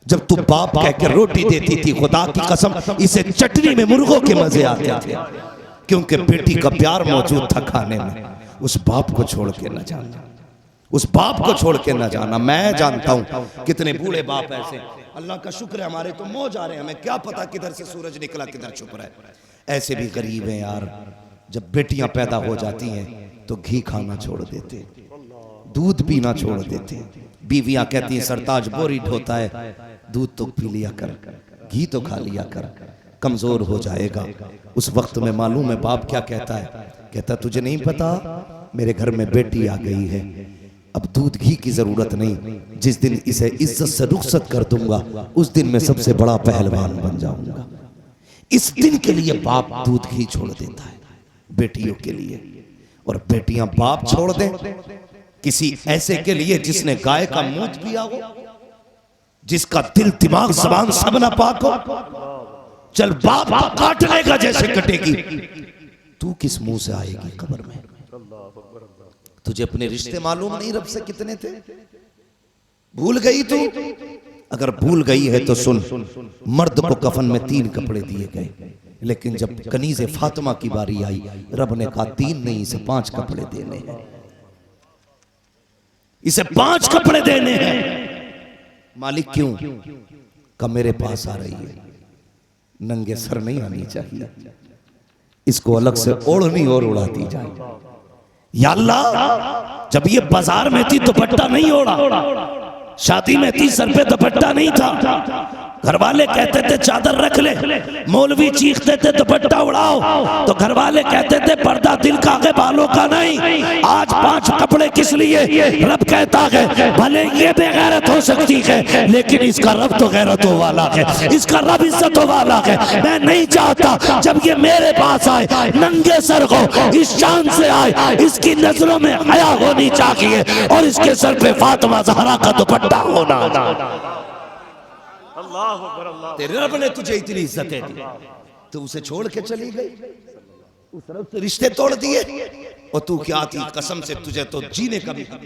जब तू बाप कह के रोटी देती थी, खुदा की कसम इसे चटनी में मुर्गों के मजे आते थे, क्योंकि बेटी का प्यार मौजूद था खाने में। उस बाप को छोड़ के न जाना, उस बाप को छोड़ के न जाना। मैं जानता हूं कितने बूढ़े बाप ऐसे, अल्लाह का शुक्र है हमारे तो मौज आ रहे हैं, हमें क्या पता किधर से सूरज निकला किधर छुप रहा है। ऐसे भी गरीब हैं यार, जब बेटियां पैदा हो जाती हैं तो घी खाना छोड़ देते, दूध पीना छोड़ देते। बीवियां कहती हैं सरताज बोरी ढोता है, दूध तो पी लिया कर, घी तो खा लिया कर, कमजोर हो जाएगा। उस वक्त में मालूम है बाप क्या कहता है, कहता तुझे नहीं पता मेरे घर में बेटी आ गई है, अब दूध घी की जरूरत नहीं, जिस दिन इसे इज्जत से रुखसत कर दूंगा उस दिन मैं सबसे बड़ा पहलवान बन जाऊंगा। इस दिन के लिए बाप दूध घी छोड़ देता है बेटियों के लिए, और बेटियां बाप छोड़ दें किसी ऐसे के लिए जिसने गाय का मूत पिया हो, जिसका दिल दिमाग जबान सब ना पाक हो। चल बाप काट लेगा जैसे कटेगी, तू किस मुंह से आएगी कब्र में। तुझे अपने रिश्ते मालूम नहीं रब से कितने थे, भूल गई तू। अगर भूल गई है तो सुन, मर्द को कफन में 3 कपड़े दिए गए, लेकिन जब कनीज़े फातिमा की बारी आई रब ने कहा 3 नहीं इसे 5 कपड़े देने हैं, इसे 5 कपड़े देने हैं। मालिक क्यों? का मेरे पास आ रही है, नंगे सर नहीं आनी चाहिए, इसको अलग से ओढ़नी और उड़ा दी जाए। या अल्लाह, जब ये बाजार में थी दुपट्टा नहीं ओढ़ा, शादी में थी सर पे दुपट्टा नहीं था, घर वाले कहते थे चादर रख ले, मौलवी चीखते थे दुपट्टा उड़ाओ, तो घर वाले कहते थे पर्दा दिल का है बालों का नहीं। आज 5 कपड़े किस लिए? रब कहता है भले ये बेगैरत हो सकती है लेकिन इसका रब तो गैरतों वाला है, इसका रब इज्जतों वाला है। मैं नहीं चाहता जब ये मेरे पास आए नंगे सर को, इस शान से आए, इसकी नजरों में हया होनी चाहिए और इसके सर पे फातिमा ज़हरा का दुपट्टा होना। तेरे रब ने तुझे इतनी इज्जतें दी, तो उसे छोड़ के चली गई, उस रब से रिश्ते तोड़ दिए, और तू क्या थी? कसम से तुझे तो जीने का भी हक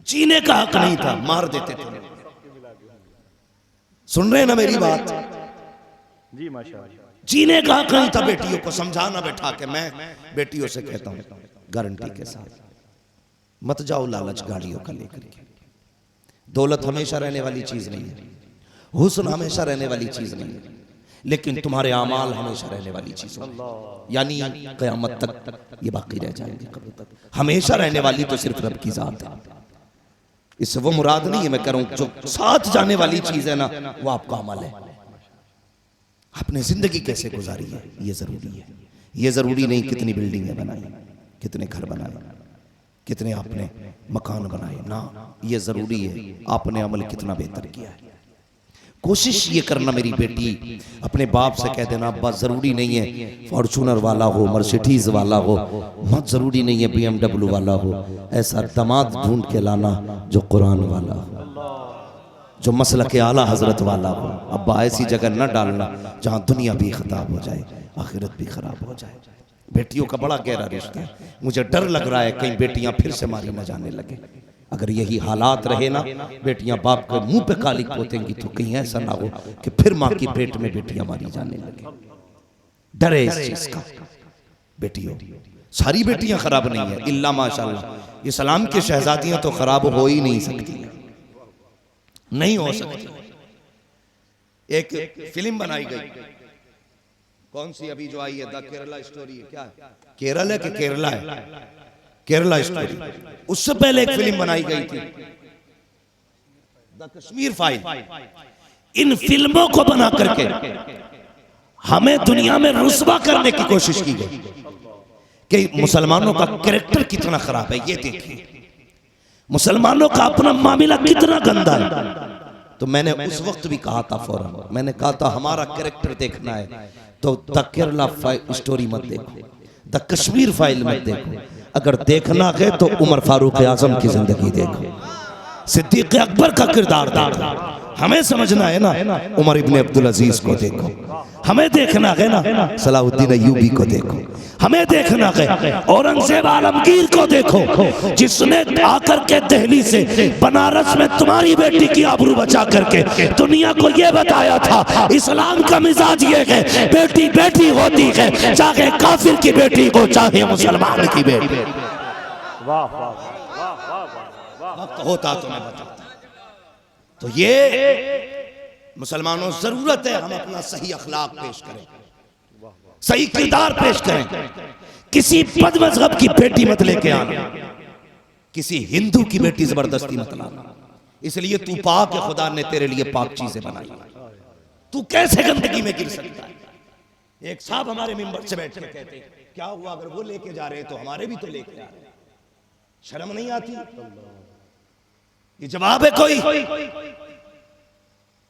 जीने का हक नहीं था, मार देते थे। सुन रहे ना मेरी बात जी? माशाअल्लाह, जीने का हक नहीं था बेटियों को। समझाना बैठा के मैं बेटियों से कहता हूं गारंटी के साथ, मत जाओ लालच गाड़ियों का लेकर के। दौलत हमेशा रहने वाली चीज नहीं है, हुस्न हमेशा रहने वाली चीज नहीं है, लेकिन तुम्हारे आमाल हमेशा रहने वाली चीज है, यानी क़यामत तक ये बाकी रह जाएंगे। हमेशा रहने वाली तो सिर्फ रब की जात है, इससे वो मुराद नहीं है मैं कह रहा हूं, जो साथ जाने वाली चीज है ना वो आपका अमल है। आपने जिंदगी कैसे गुजारी है ये जरूरी है। ये जरूरी नहीं कितनी बिल्डिंगें बनाई, कितने घर बनाए, कितने आपने मकान बनाए, ना, ये जरूरी है आपने अमल कितना बेहतर किया है। कोशिश ये करना मेरी बेटी, अपने बाप से कह देना अब्बा जरूरी नहीं है फॉर्चूनर वाला हो, मर्सिडीज वाला हो, बहुत जरूरी नहीं है BMW वाला हो, ऐसा दामाद ढूंढ के लाना जो कुरान वाला हो, जो मसलक के आला हजरत वाला हो। अब्बा ऐसी जगह न डालना जहां दुनिया भी खराब हो जाए आखिरत भी खराब हो जाए। बेटियों का बड़ा गहरा रिश्ता है, मुझे डर लग रहा है कहीं बेटियां फिर से मारी न जाने लगे। अगर यही हालात रहे ना, बेटियां बाप के मुंह पे कालिक पोतेंगी, तो कहीं ऐसा ना हो कि फिर माँ की पेट में बेटियां मारी जाने लगे। डरे इस चीज का। बेटियों, सारी बेटियां खराब नहीं है, इल्ला माशाल्लाह इस्लाम की शहजादियां तो खराब हो ही नहीं सकती, नहीं हो सकती। एक फिल्म बनाई गई, कौन सी अभी जो आई है, द केरला स्टोरी है, क्या केरल है कि केरला है, केरला स्टोरी। उससे पहले एक फिल्म बनाई गई थी द कश्मीर फाइल। इन फिल्मों को बना करके हमें दुनिया में रुस्वा करने की कोशिश की गई कि मुसलमानों का कैरेक्टर कितना खराब है। ये देखिए मुसलमानों का अपना मामला कितना गंदा है। तो मैंने उस वक्त भी कहा था, फौरन मैंने कहा था हमारा कैरेक्टर देखना है तो द केरला स्टोरी मत देखो, द कश्मीर फाइल मत देखो, अगर देखना है तो उमर फारूक आजम की जिंदगी देखो। सिद्दीक अकबर का किरदार देखो। हमें समझना है ना उमर इब्न अब्दुल अजीज को देखो, हमें देखना है ना सलाहुद्दीन अय्यूबी को देखो, हमें देखना है औरंगजेब आलमगीर को देखो, जिसने आकर के दिल्ली से बनारस में तुम्हारी बेटी की आबरू बचा करके दुनिया को ये बताया था इस्लाम का मिजाज ये है, बेटी बेटी होती है, चाहे काफिर की बेटी हो चाहे मुसलमान की बेटी। वक्त होता तो मैं बताता। तो ये मुसलमानों जरूरत है हम अपना सही अखलाक पेश करें, सही किरदार पेश करें। किसी बद मजहब की बेटी मत लेके आना, किसी हिंदू की बेटी जबरदस्ती मत लाना। इसलिए तू पाक है, खुदा ने तेरे लिए पाक चीजें बनाई, तू कैसे गंदगी में गिर सकता है। एक साहब हमारे मिंबर से बैठ के कहते हैं क्या हुआ अगर वो लेके जा रहे हैं तो हमारे भी तो लेके आ रहे हैं, शर्म नहीं आती? ये जवाब है कोई?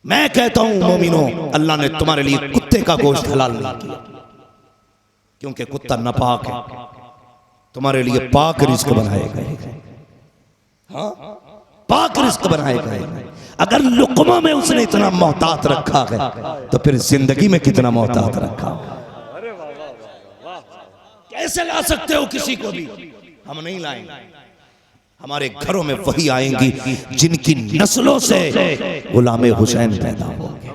मैं कहता हूं मोमिनो, अल्लाह ने तुम्हारे लिए कुत्ते का गोश्त हलाल नहीं किया, क्योंकि कुत्ता नापाक है, तुम्हारे लिए पाक रिस्क बनाए गए। हाँ, पाक रिस्क बनाए गए। अगर लुक़्मा में उसने इतना मोहतात रखा है तो फिर जिंदगी में कितना मोहतात रखा। कैसे ला सकते हो किसी को भी? हम नहीं लाएंगे। हमारे घरों में वही आएंगी जिनकी नस्लों से गुलाम हुसैन पैदा होंगे,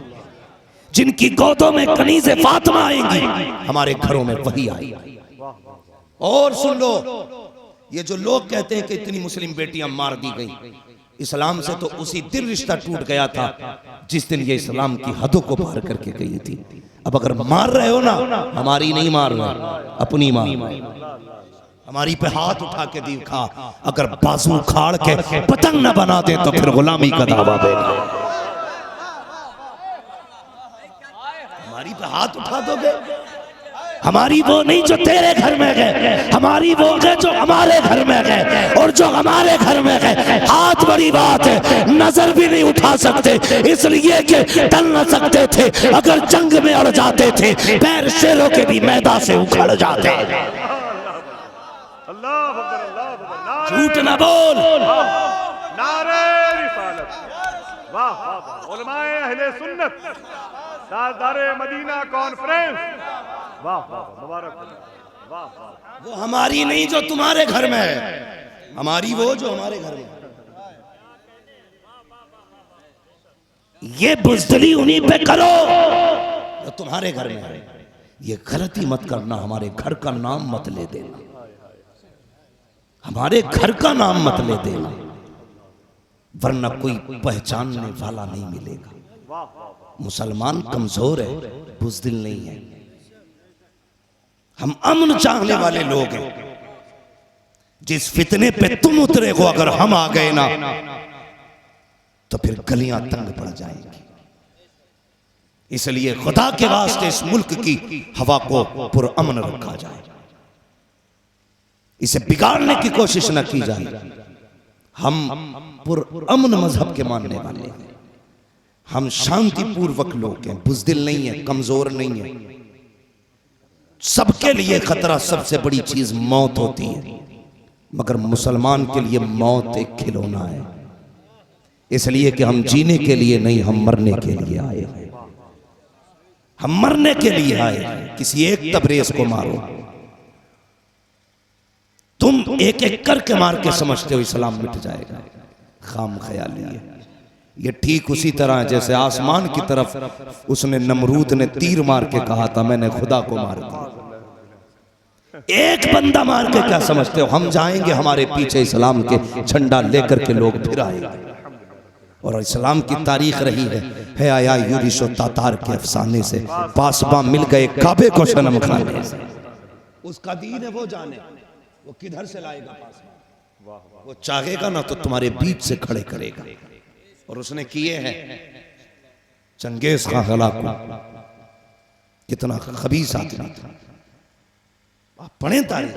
जिनकी गोदों में कनीज़े फातिमा आएंगी, हमारे घरों में वही आएगी। और सुन लो, ये जो लोग कहते हैं कि इतनी मुस्लिम बेटियां मार दी गई, इस्लाम से तो उसी दिन रिश्ता टूट गया था जिस दिन ये इस्लाम की हदों को पार करके गई थी। अब अगर मार रहे हो ना, हमारी नहीं मार रहे, अपनी मार। हमारी पे हाथ उठा के दिखा, अगर बाजू उखाड़ के पतंग न बना दे तो फिर गुलामी का दावा देगा। हमारी पे हाथ उठा दोगे? हमारी वो नहीं जो तेरे घर में गए, हमारी वो है जो हमारे घर में गए, और जो हमारे घर में गए हाथ बड़ी बात है, नजर भी नहीं उठा सकते इसलिए कि टल न सकते थे। अगर जंग में अड़ जाते थे पैर शेरों के भी मैदान से उखड़ जाते। झूठ न बोल। नारे रिसालत। वाह वाह, उलमाए अहले सुन्नत, सरदारे मदीना कॉन्फ्रेंस, वाह वाह, मुबारक। वाह वाह, वो हमारी नहीं जो तुम्हारे घर में है, हमारी वो जो हमारे घर में। ये बुज़दिली उन्हीं पे करो जो तुम्हारे घर में है। ये गलती मत करना, हमारे घर का नाम मत ले देना, हमारे घर का नाम मत ले देना, वरना कोई पहचानने वाला नहीं मिलेगा। मुसलमान कमजोर है, बुज़दिल नहीं है। हम अमन चाहने वाले लोग हैं। जिस फितने पे तुम उतरे हो अगर हम आ गए ना तो फिर गलियां तंग पड़ जाएंगी। इसलिए खुदा के वास्ते इस मुल्क की हवा को पुरअमन रखा जाए, इसे बिगाड़ने की कोशिश न की जाए। हम पुरअमन मजहब के मानने वाले हैं, हम शांतिपूर्वक लोग हैं, बुज़दिल नहीं है, कमजोर नहीं है। सबके लिए खतरा, सबसे बड़ी चीज मौत होती है, मगर मुसलमान के लिए मौत एक खिलौना है। इसलिए कि हम जीने के लिए नहीं, हम मरने के लिए आए हैं। हम मरने के लिए आए हैं। किसी एक तबरेज को मारो, तुम एक एक करके मार के समझते हो इस्लाम मिट जाएगा, खाम ख्याली है। ये ठीक उसी तरह जैसे आसमान की तरफ उसने नमरूद ने तीर मार के कहा था मैंने खुदा को मार दिया। एक बंदा मार के क्या समझते हो हम जाएंगे, हमारे पीछे इस्लाम के झंडा लेकर के लोग फिर आएंगे। और इस्लाम की तारीख रही है आया यूरिशो तातार के अफसाने से पासबा मिल गए काबे को सनम खाने से। उसका दीन है, वो जाने वो किधर से लाएगा पासबा। वो चाहेगा ना तो तुम्हारे बीच से खड़े करेगा। और उसने किए हैं चंगेज खां हलाकू, कितना खबीस आदमी था, आप पढ़ें तारीख।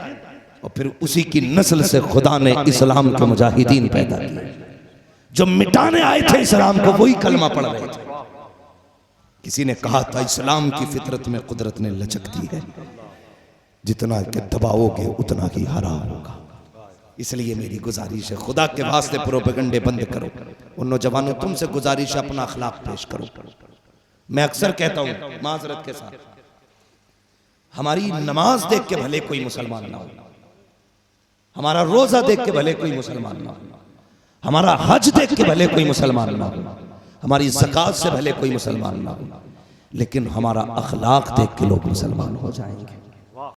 और फिर उसी की नस्ल से खुदा ने इस्लाम के मुजाहिदीन पैदा किए, जो मिटाने आए थे इस्लाम को, वही कलमा पढ़ रहे थे। किसी ने कहा था इस्लाम की फितरत में कुदरत ने लचक दी है, जितना के दबाओगे उतना ही हरा होगा। इसलिए मेरी गुजारिश है, खुदा के वास्ते प्रोपेगंडे बंद करो। उन नौजवानों तुमसे गुजारिश है, अपना अखलाक पेश करो। मैं अक्सर कहता हूं माजरत के साथ, हमारी नमाज देख के भले कोई मुसलमान ना हो, हमारा रोजा देख के भले कोई मुसलमान ना हो, हमारा हज देख के भले कोई मुसलमान ना हो, हमारी ज़कात से भले कोई मुसलमान ना हो, लेकिन हमारा अखलाक देख के लोग मुसलमान हो जाएंगे।